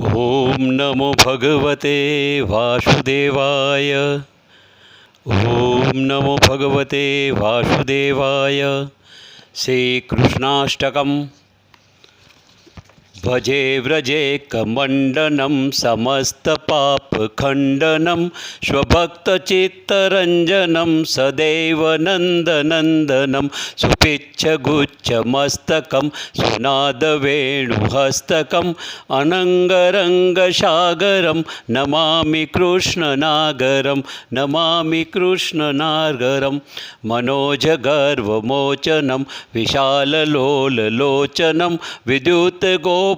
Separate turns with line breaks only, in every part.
ओम नमो भगवते वासुदेवाय। ओम नमो भगवते वासुदेवाय। श्रीकृष्णाष्टकम्। भजे व्रजे कमण्डनं समस्तपापखण्डनं स्वभक्तचित्तरञ्जनं सदैव नन्दनन्दनं सुपिच्छगुच्छमस्तकं सुनादवेणुहस्तकम् अनङ्गरङ्गसागरं नमामि कृष्णनागरं नमामि कृष्णनागरं। मनोजगर्वमोचनं विशाललोललोचनं विद्युतगोपशोचनं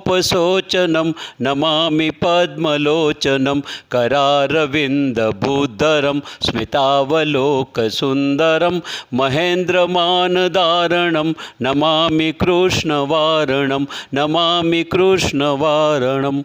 नमामि पद्मलोचनं करारविन्दभूधरं स्मितावलोकसुन्दरं महेन्द्रमानधारणं नमामि कृष्णवारणं नमामि कृष्णवारणम्।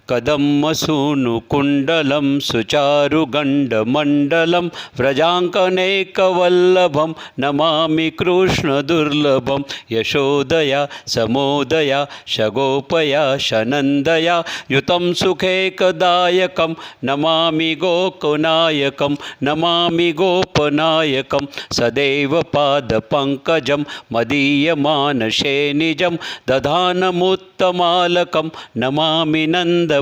कदम्बसूनुकुण्डलं सुचारुगण्डमण्डलं व्रजाङ्कनैकवल्लभं नमामि कृष्णदुर्लभं। यशोदया समोदया शगोपया शनन्दया युतं सुखैकदायकं नमामि गोकुनायकं नमामि गोपनायकं। सदैव पादपङ्कजं मदीयमानसे निजं दधानमुत्तमालकं नमामि नन्दबालकं।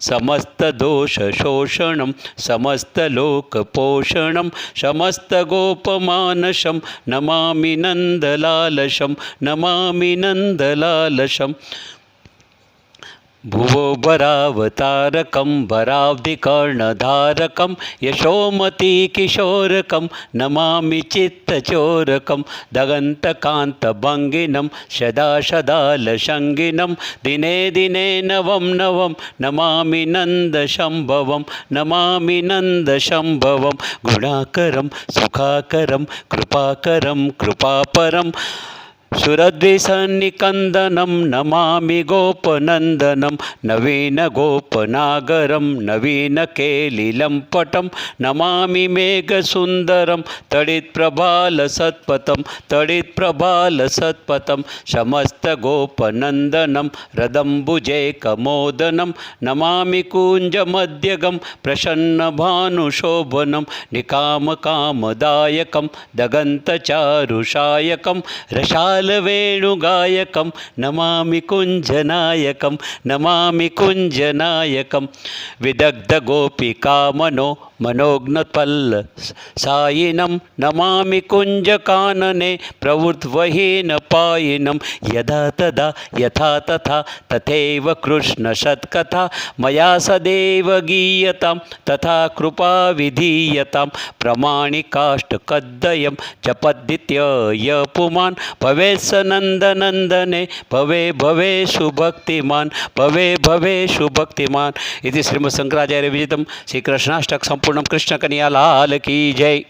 समस्तदोषशोषणं समस्तलोकपोषणं समस्तगोपमानसं नमामि नन्दलालसं नमामि नन्दलालसम्। भुवोभरावतारकं भराब्धिकर्णधारकं यशोमतीकिशोरकं नमामि चित्तचोरकं। दगन्तकान्तभङ्गिनं सदा सदालसङ्गिनं दिने दिने नवं नवं नमामि नन्दशम्भवं नमामि नन्दशम्भवं। गुणाकरं सुखाकरं कृपाकरं कृपापरं सुरद्विसन्निकन्दनं नमामि गोपनन्दनं। नवीनगोपनागरं नवीनकेलिलम्पटं नमामि मेघसुन्दरं तडित्प्रभालसत्पथं तडित्प्रभालसत्पथं। समस्तगोपनन्दनं रदम्बुजैकमोदनं नमामि कुञ्जमध्यगं प्रसन्नभानुशोभनं निकामकामदायकं दगन्तचारुषायकं रसालवेणुगायकं नमामि कुञ्जनायकं नमामि कुञ्जनायकं। विदग्धगोपिकामनो मनोज्ञपल्लसायिनं नमामि कुञ्जकानने प्रवृत्तवहीनपायिनं। यदा तदा यथा तथा तथैव कृष्णसत्कथा मया सदैव गीयतां तथा कृपा विधीयतां। प्रमाणिकाष्टकद्वयं जपद्वितीय पुमान् भवेत् स नन्दनन्दने भवे भवे सुभक्तिमान् भवे भवे सुभक्तिमान्। इति श्रीमद् शंकराचार्य विरचितं श्रीकृष्णाष्टक संपूर्णं। कृष्ण कन्हैया लाल की जय।